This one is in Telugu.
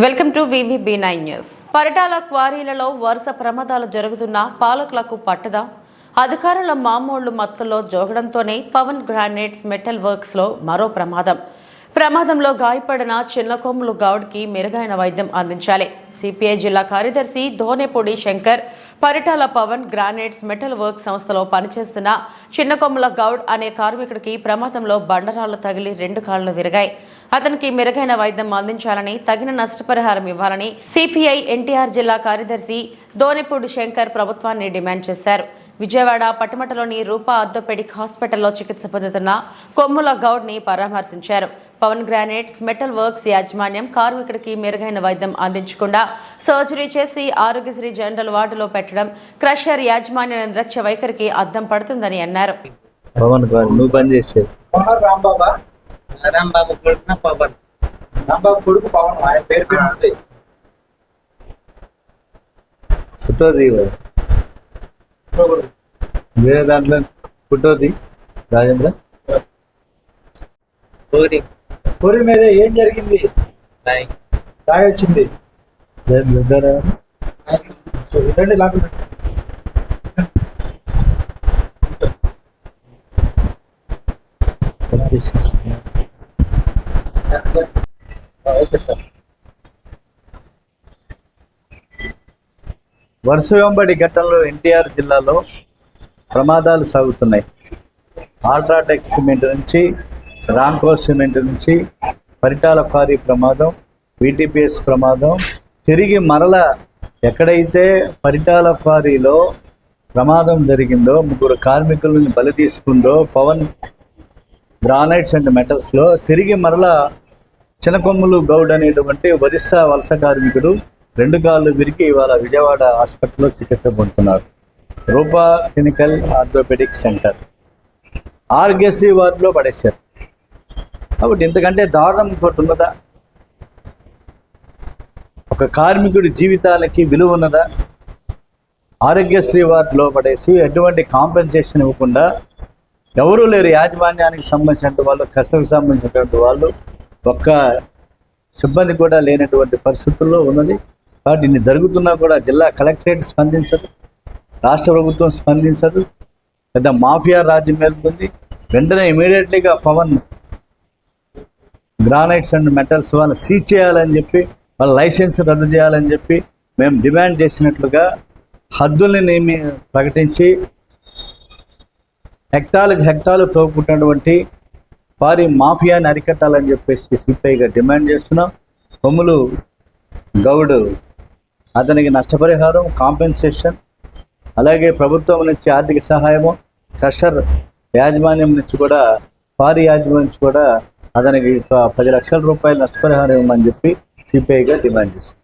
Welcome to VVB9 news. Paritala క్వారీలలో వరుస ప్రమాదాలు జరుగుతున్నా పాలకులకు పట్టదా? అధికారుల మామూళ్లు మత్తులో జోగడంతోనే పవన్ గ్రానైట్స్ మెటల్ వర్క్స్ లో మరో ప్రమాదంలో గాయపడిన చిన్నకొమ్ములు గౌడ్కి మెరుగైన వైద్యం అందించాలి. సిపిఐ జిల్లా కార్యదర్శి Dhonepudi Shankar Paritala Pavan Granites Metal Work సంస్థలో పనిచేస్తున్న చిన్నకొమ్ముల గౌడ్ అనే కార్మికుడికి ప్రమాదంలో బండరాళ్లు తగిలి 2 కాళ్లు విరిగాయి. అతనికి మెరుగైన వైద్యం అందించాలని, తగిన నష్టపరిహారం ఇవ్వాలని సిపిఐ ఎన్టీఆర్ జిల్లా కార్యదర్శి ధోనేపూడి శంకర్ ప్రభుత్వాన్ని డిమాండ్ చేశారు. విజయవాడ పట్టమటలోని రూపా ఆర్థోపెడిక్ హాస్పిటల్లో చికిత్స పొందుతున్న కొమ్ముల గౌడ్ ని పరామర్శించారు. పవన్ గ్రానైట్స్ మెటల్ వర్క్స్ యాజమాన్యం కార్మికుడికి మెరుగైన వైద్యం అందించకుండా సర్జరీ చేసి ఆరోగ్యశ్రీ జనరల్ వార్డులో పెట్టడం క్రషర్ యాజమాన్య నిర్లక్ష్య వైఖరికి అద్దం పడుతుందని అన్నారు. వేరే దాంట్లో పుట్టోది రాజేంద్ర పూరి మీద ఏం జరిగింది? రాయి వచ్చింది. Okay sir. వరుస వెంబడి ఘట్టంలో ఎన్టీఆర్ జిల్లాలో ప్రమాదాలు సాగుతున్నాయి. అల్ట్రాటెక్ సిమెంట్ నుంచి, రాంకో సిమెంట్ నుంచి పరిటాల క్వారీ ప్రమాదం, విటిపిఎస్ ప్రమాదం, తిరిగి మరల ఎక్కడైతే పరిటాల క్వారీలో ప్రమాదం జరిగిందో, 3 కార్మికులను బలి తీసుకుందో పవన్ గ్రానైట్స్ అండ్ మెటల్స్లో, తిరిగి మరల చిన్నకొమ్ములు గౌడ్ అనేటువంటి ఒరిస్సా వలస కార్మికుడు 2 కాళ్ళు విరిగి ఇవాళ విజయవాడ హాస్పిటల్లో చికిత్స పొందుతున్నారు. రూపా క్లినికల్ ఆర్థోపెడిక్ సెంటర్ ఆరోగ్యశ్రీ వార్డులో పడేశారు. కాబట్టి ఇంతకంటే దారుణం ఇంకోటి ఉన్నదా? ఒక కార్మికుడి జీవితాలకి విలువ ఉన్నదా? ఆరోగ్యశ్రీ వార్డులో పడేసి ఎటువంటి కాంపెన్సేషన్ ఇవ్వకుండా, ఎవరూ లేరు యాజమాన్యానికి సంబంధించినటువంటి వాళ్ళు, కస్టమర్కి సంబంధించినటువంటి వాళ్ళు, ఒక్క సిబ్బంది కూడా లేనటువంటి పరిస్థితుల్లో ఉన్నది. కాబట్టి ఇన్ని జరుగుతున్నా కూడా జిల్లా కలెక్టరేట్ స్పందించదు, రాష్ట్ర ప్రభుత్వం స్పందించదు. పెద్ద మాఫియా రాజ్యం వెళ్తుంది. వెంటనే ఇమీడియట్లీగా పవన్ గ్రానైట్స్ అండ్ మెటల్స్ వాళ్ళు సీజ్ చేయాలని చెప్పి, వాళ్ళ లైసెన్స్ రద్దు చేయాలని చెప్పి మేము డిమాండ్ చేసినట్లుగా హద్దుల్ని ప్రకటించి హెక్టాలు తోపుకున్నటువంటి వారి మాఫియాని అరికట్టాలని చెప్పేసి సిపిఐగా డిమాండ్ చేస్తున్నాం. కొమ్ములు గౌడ్ అతనికి నష్టపరిహారం, కాంపెన్సేషన్, అలాగే ప్రభుత్వం నుంచి ఆర్థిక సహాయము, క్రషర్ యాజమాన్యం నుంచి కూడా, వారి యాజమాన్యం నుంచి కూడా అతనికి 10 లక్షల రూపాయలు నష్టపరిహారం ఇవ్వమని చెప్పి సిపిఐగా డిమాండ్ చేస్తున్నాం.